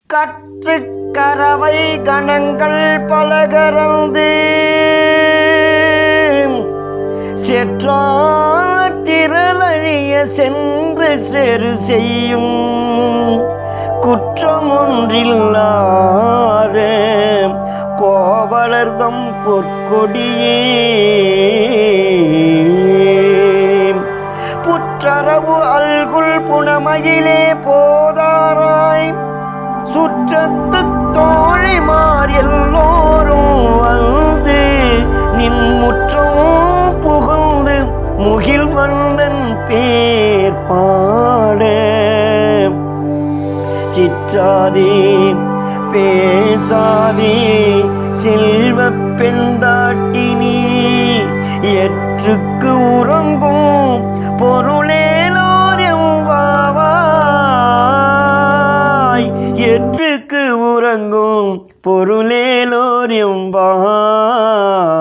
கற்று கரவை கணங்கள் பல கறந்து செற்றார் திரளழிய சென்று செரு செய்யும் குற்றமொன்றில்லாத கோவலர்தம் பொற்கொடியே புற்றரவு அல்குல் புனமயிலே போதாராய் சுற்றத்து தோழிமார் எல்லோரும் வந்து நின் முற்றம் புகழ்ந்து முகில் வண்ணன் பேர் பாட சிற்றாதே பேசாதே செல்வ பெண்டாட்டினி எற்றுக்கு உறங்கும் பொருளேலோர் எம்பாவாய் எற்றுக்கு உறங்கும் பொருளேலோர் எம்பாவாய்.